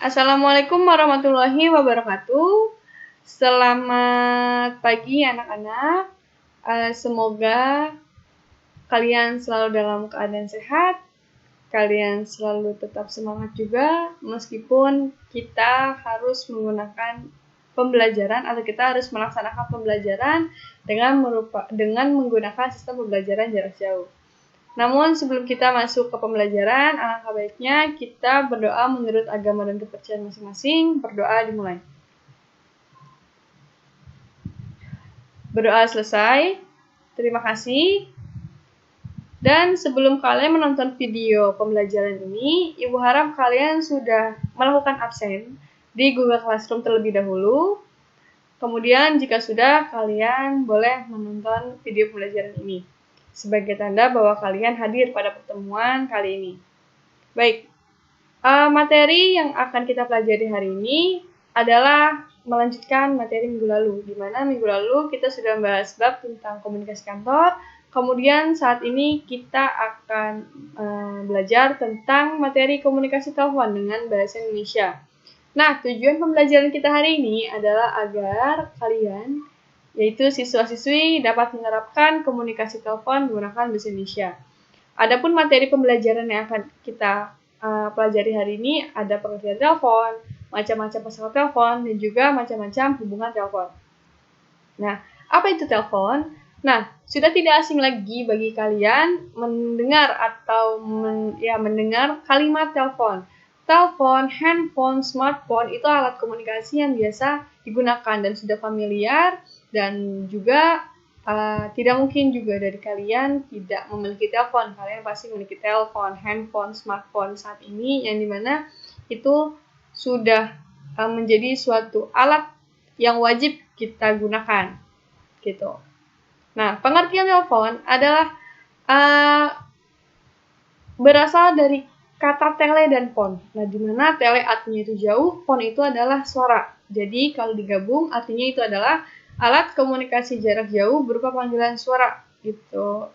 Assalamualaikum warahmatullahi wabarakatuh. Selamat pagi anak-anak. Semoga kalian selalu dalam keadaan sehat. Kalian selalu tetap semangat juga meskipun kita harus menggunakan pembelajaran atau kita harus melaksanakan pembelajaran dengan menggunakan sistem pembelajaran jarak jauh. Namun sebelum kita masuk ke pembelajaran, alangkah baiknya kita berdoa menurut agama dan kepercayaan masing-masing. Berdoa dimulai. Berdoa selesai. Terima kasih. Dan sebelum kalian menonton video pembelajaran ini, Ibu harap kalian sudah melakukan absen di Google Classroom terlebih dahulu. Kemudian jika sudah, kalian boleh menonton video pembelajaran ini sebagai tanda bahwa kalian hadir pada pertemuan kali ini. Baik, materi yang akan kita pelajari hari ini adalah melanjutkan materi minggu lalu, di mana minggu lalu kita sudah membahas bab tentang komunikasi kantor. Kemudian saat ini kita akan belajar tentang materi komunikasi telepon dengan bahasa Indonesia. Nah, tujuan pembelajaran kita hari ini adalah agar kalian, yaitu siswa-siswi, dapat menerapkan komunikasi telepon menggunakan bahasa Indonesia. Adapun materi pembelajaran yang akan kita pelajari hari ini ada pengertian telepon, macam-macam pesawat telepon, dan juga macam-macam hubungan telepon. Nah, apa itu telepon? Nah, sudah tidak asing lagi bagi kalian mendengar atau mendengar kalimat telepon. Telepon, handphone, smartphone itu alat komunikasi yang biasa digunakan dan sudah familiar, dan juga tidak mungkin juga dari kalian tidak memiliki telepon. Kalian pasti memiliki telepon, handphone, smartphone saat ini, yang dimana itu sudah menjadi suatu alat yang wajib kita gunakan, gitu. Nah, pengertian telepon adalah berasal dari kata tele dan pon. Nah, di mana tele artinya itu jauh, pon itu adalah suara. Jadi, kalau digabung artinya itu adalah alat komunikasi jarak jauh berupa panggilan suara gitu,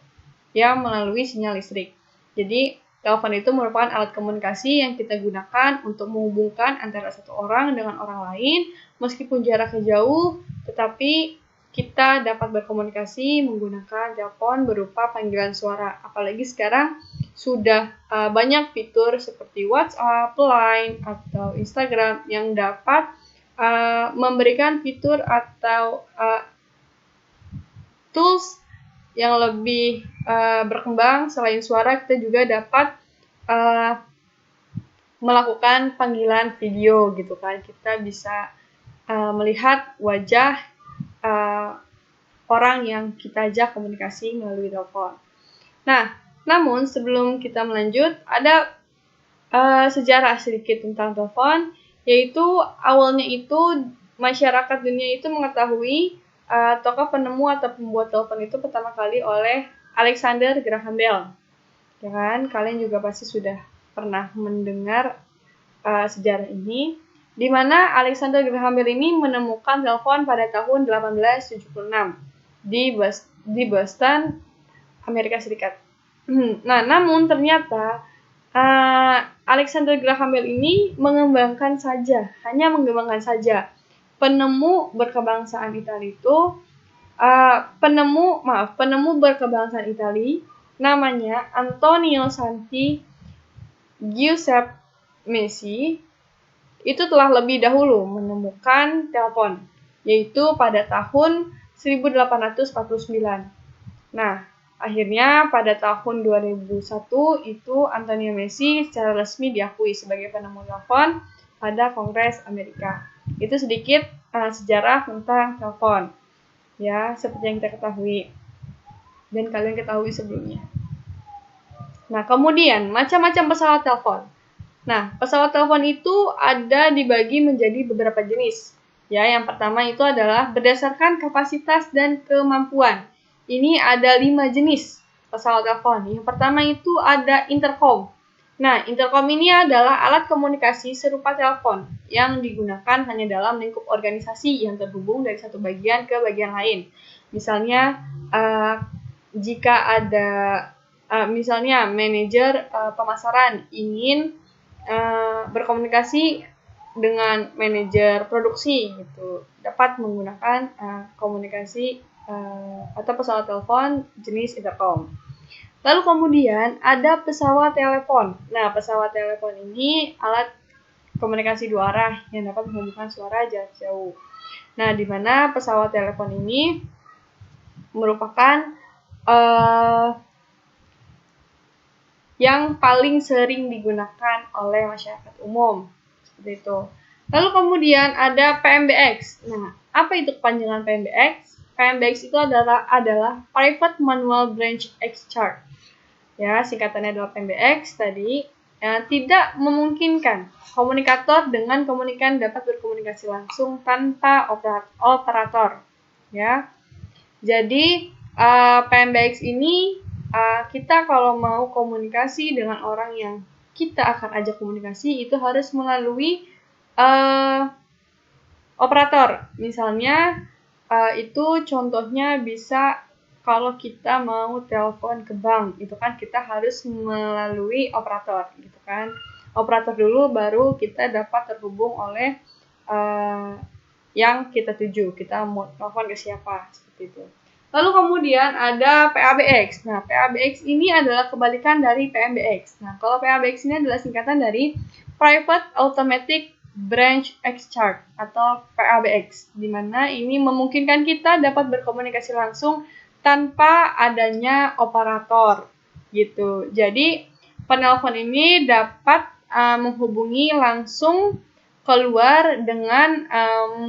yang melalui sinyal listrik. Jadi, telepon itu merupakan alat komunikasi yang kita gunakan untuk menghubungkan antara satu orang dengan orang lain, meskipun jaraknya jauh, tetapi kita dapat berkomunikasi menggunakan telepon berupa panggilan suara. Apalagi sekarang sudah banyak fitur seperti WhatsApp, Line, atau Instagram yang dapat memberikan fitur atau tools yang lebih berkembang. Selain suara, kita juga dapat melakukan panggilan video gitu kan. Kita bisa melihat wajah orang yang kita ajak komunikasi melalui telepon. Nah, namun sebelum kita melanjut, ada sejarah sedikit tentang telepon, yaitu awalnya itu masyarakat dunia itu mengetahui tokoh penemu atau pembuat telepon itu pertama kali oleh Alexander Graham Bell. Ya kan? Kalian juga pasti sudah pernah mendengar sejarah ini, di mana Alexander Graham Bell ini menemukan telepon pada tahun 1876 di Boston, Amerika Serikat. Nah, namun ternyata Alexander Graham Bell ini hanya mengembangkan saja. Penemu berkebangsaan Italia itu penemu berkebangsaan Italia namanya Antonio Santi Giuseppe Messi itu telah lebih dahulu menemukan telepon, yaitu pada tahun 1849. Nah, akhirnya pada tahun 2001 itu Antonio Messi secara resmi diakui sebagai penemu telepon pada Kongres Amerika. Itu sedikit sejarah tentang telepon, ya, seperti yang kita ketahui dan kalian ketahui sebelumnya. Nah, kemudian macam-macam pesawat telepon. Nah, pesawat telepon itu ada dibagi menjadi beberapa jenis. Ya, yang pertama itu adalah berdasarkan kapasitas dan kemampuan. Ini ada 5 jenis pesawat telepon. Yang pertama itu ada intercom. Nah, intercom ini adalah alat komunikasi serupa telepon yang digunakan hanya dalam lingkup organisasi yang terhubung dari satu bagian ke bagian lain. Misalnya, jika ada misalnya manajer pemasaran ingin berkomunikasi dengan manajer produksi gitu, dapat menggunakan komunikasi atau pesawat telepon jenis intercom. Lalu kemudian ada pesawat telepon. Nah, pesawat telepon ini alat komunikasi dua arah yang dapat menghubungkan suara jarak jauh. Nah, di mana pesawat telepon ini merupakan yang paling sering digunakan oleh masyarakat umum. Seperti itu. Lalu kemudian ada PMBX. Nah, apa itu kepanjangan PMBX? PMBX itu adalah Private Manual Branch Exchange. Ya, singkatannya adalah PMBX tadi. Tidak memungkinkan komunikator dengan komunikan dapat berkomunikasi langsung tanpa operator. Ya, jadi PMBX ini kita kalau mau komunikasi dengan orang yang kita akan ajak komunikasi itu harus melalui operator. Misalnya itu contohnya bisa kalau kita mau telepon ke bank, itu kan kita harus melalui operator, gitu kan. Operator dulu baru kita dapat terhubung oleh yang kita tuju. Kita mau telepon ke siapa, seperti itu. Lalu kemudian ada PABX. Nah, PABX ini adalah kebalikan dari PMBX. Nah, kalau PABX ini adalah singkatan dari Private Automatic Branch Exchange atau PABX, di mana ini memungkinkan kita dapat berkomunikasi langsung tanpa adanya operator, gitu. Jadi, penelpon ini dapat menghubungi langsung keluar dengan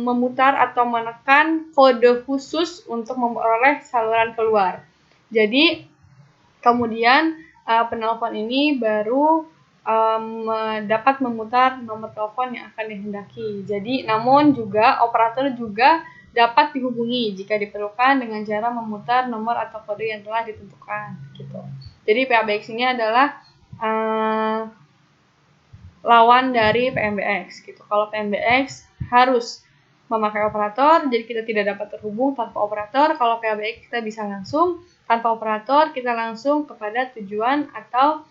memutar atau menekan kode khusus untuk memperoleh saluran keluar. Jadi kemudian penelpon ini baru dapat memutar nomor telepon yang akan dihendaki. Jadi namun juga operator juga dapat dihubungi jika diperlukan dengan cara memutar nomor atau kode yang telah ditentukan. Gitu. Jadi PABX ini adalah lawan dari PMBX gitu. Kalau PMBX harus memakai operator, jadi kita tidak dapat terhubung tanpa operator. Kalau PABX kita bisa langsung tanpa operator, kita langsung kepada tujuan atau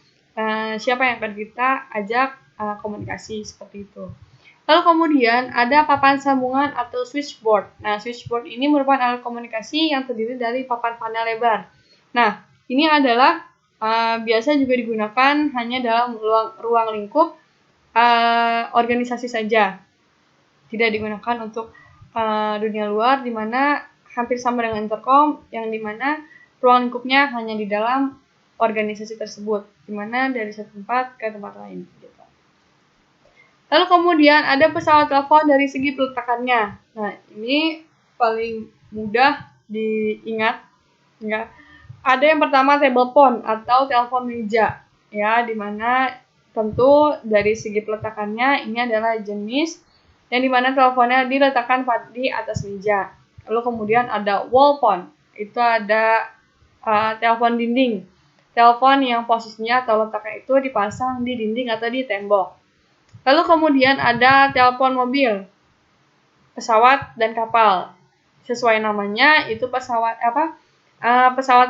siapa yang akan kita ajak komunikasi seperti itu. Lalu kemudian ada papan sambungan atau switchboard. Nah, switchboard ini merupakan alat komunikasi yang terdiri dari papan panel lebar. Nah, ini adalah biasa juga digunakan hanya dalam ruang lingkup organisasi saja, tidak digunakan untuk dunia luar, di mana hampir sama dengan intercom, yang di mana ruang lingkupnya hanya di dalam organisasi tersebut, di mana dari satu tempat ke tempat lain. Gitu. Lalu kemudian ada pesawat telepon dari segi peletakannya. Nah, ini paling mudah diingat. Ya. Ada yang pertama table phone atau telepon meja, ya, di mana tentu dari segi peletakannya ini adalah jenis yang dimana teleponnya diletakkan di atas meja. Lalu kemudian ada wall phone, itu ada telepon dinding. Telepon yang posisinya atau letaknya itu dipasang di dinding atau di tembok. Lalu kemudian ada telepon mobil, pesawat dan kapal. Sesuai namanya itu pesawat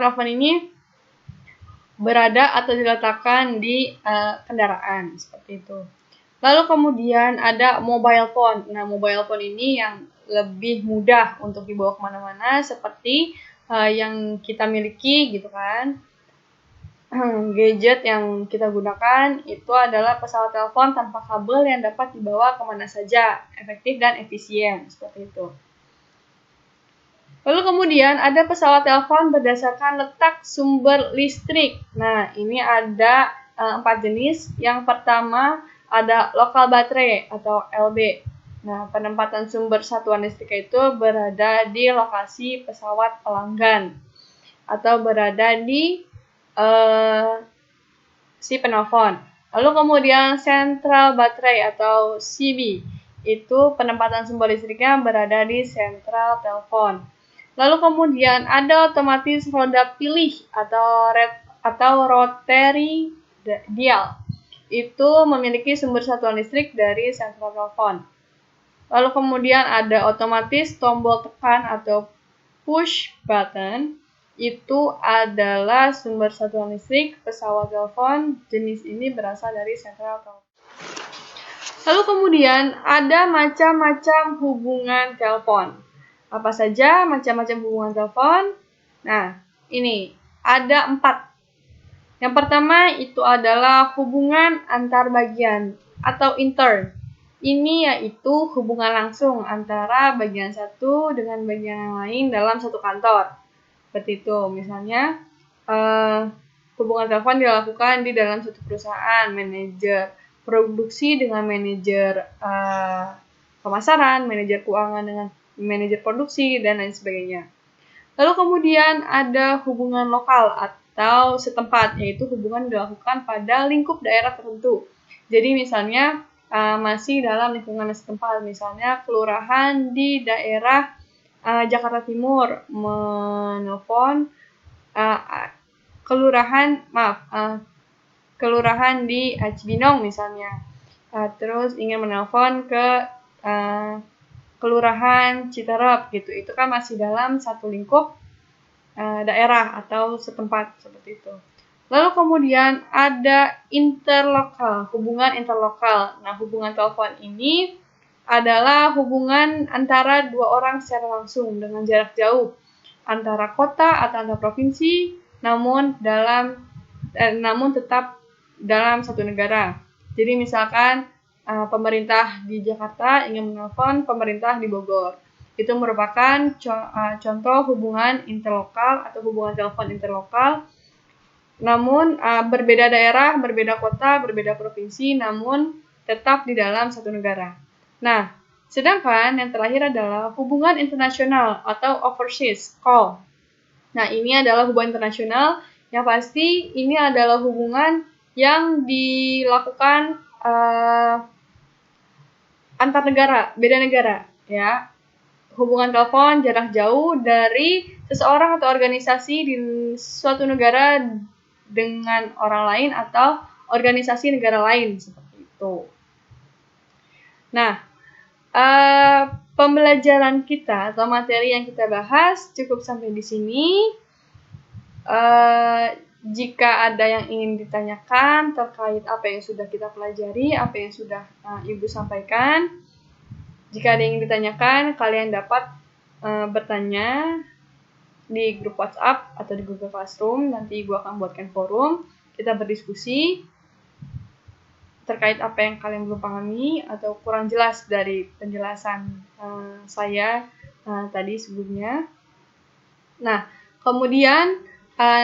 telepon ini berada atau diletakkan di kendaraan seperti itu. Lalu kemudian ada mobile phone. Nah, mobile phone ini yang lebih mudah untuk dibawa kemana-mana seperti yang kita miliki gitu kan. Gadget yang kita gunakan itu adalah pesawat telepon tanpa kabel yang dapat dibawa kemana saja, efektif dan efisien seperti itu. Lalu kemudian ada pesawat telepon berdasarkan letak sumber listrik. Nah, ini ada 4 jenis. Yang pertama ada lokal baterai atau LB. Nah, penempatan sumber satuan listrik itu berada di lokasi pesawat pelanggan atau berada di si penelpon. Lalu kemudian sentral baterai atau CB. Itu penempatan sumber listriknya berada di sentral telepon. Lalu kemudian ada otomatis roda pilih atau rotary dial. Itu memiliki sumber satuan listrik dari sentral telepon. Lalu kemudian ada otomatis tombol tekan atau push button. Itu adalah sumber satuan listrik pesawat telepon. Jenis ini berasal dari sentral telepon. Lalu kemudian ada macam-macam hubungan telepon. Apa saja macam-macam hubungan telepon? Nah, ini ada 4. Yang pertama itu adalah hubungan antar bagian atau inter. Ini yaitu hubungan langsung antara bagian satu dengan bagian yang lain dalam satu kantor. Seperti itu, misalnya hubungan telepon dilakukan di dalam satu perusahaan, manajer produksi dengan manajer pemasaran, manajer keuangan dengan manajer produksi, dan lain sebagainya. Lalu kemudian ada hubungan lokal atau setempat, yaitu hubungan dilakukan pada lingkup daerah tertentu. Jadi misalnya masih dalam lingkungan setempat, misalnya kelurahan di daerah Jakarta Timur menelpon kelurahan di Cibinong misalnya, terus ingin menelpon ke kelurahan Citerep gitu. Itu kan masih dalam satu lingkup daerah atau setempat seperti itu. Lalu kemudian ada interlokal, hubungan interlokal. Nah, hubungan telepon ini adalah hubungan antara dua orang secara langsung dengan jarak jauh antara kota atau antar provinsi, namun tetap dalam satu negara. Jadi misalkan pemerintah di Jakarta ingin menelpon pemerintah di Bogor. Itu merupakan contoh hubungan interlokal atau hubungan telepon interlokal. Namun berbeda daerah, berbeda kota, berbeda provinsi, namun tetap di dalam satu negara. Nah, sedangkan yang terakhir adalah hubungan internasional atau overseas call. Nah, ini adalah hubungan internasional yang pasti ini adalah hubungan yang dilakukan antar negara, beda negara, ya. Hubungan telepon jarak jauh dari seseorang atau organisasi di suatu negara dengan orang lain atau organisasi negara lain seperti itu. Nah, pembelajaran kita atau materi yang kita bahas cukup sampai di sini. Jika ada yang ingin ditanyakan terkait apa yang sudah kita pelajari, apa yang sudah Ibu sampaikan, jika ada yang ingin ditanyakan, kalian dapat bertanya di grup WhatsApp atau di Google Classroom. Nanti Ibu akan buatkan forum, kita berdiskusi terkait apa yang kalian belum pahami atau kurang jelas dari penjelasan saya tadi sebelumnya. Nah, kemudian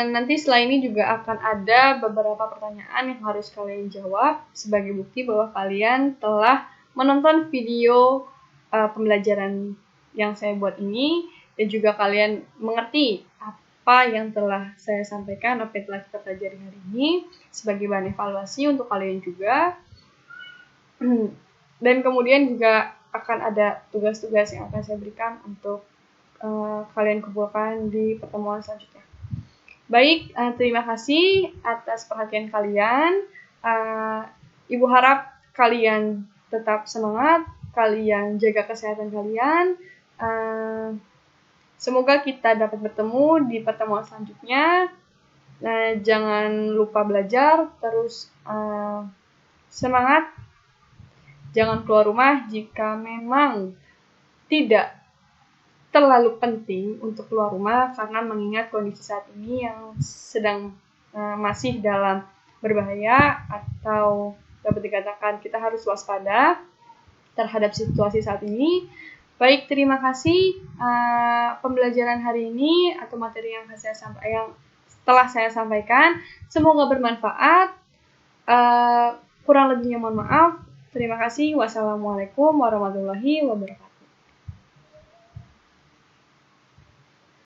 nanti setelah ini juga akan ada beberapa pertanyaan yang harus kalian jawab sebagai bukti bahwa kalian telah menonton video pembelajaran yang saya buat ini dan juga kalian mengerti apa yang telah saya sampaikan, apa yang telah kita pelajari hari ini sebagai bahan evaluasi untuk kalian juga. Dan kemudian juga akan ada tugas-tugas yang akan saya berikan untuk kalian kumpulkan di pertemuan selanjutnya. Baik, terima kasih atas perhatian kalian. Ibu harap kalian tetap semangat, kalian jaga kesehatan kalian. Semoga kita dapat bertemu di pertemuan selanjutnya. Jangan lupa belajar, terus semangat. Jangan keluar rumah jika memang tidak terlalu penting untuk keluar rumah karena mengingat kondisi saat ini yang sedang masih dalam berbahaya atau dapat dikatakan kita harus waspada terhadap situasi saat ini. Baik, terima kasih pembelajaran hari ini atau materi yang telah saya sampaikan. Semoga bermanfaat. Kurang lebihnya mohon maaf. Terima kasih. Wassalamualaikum warahmatullahi wabarakatuh.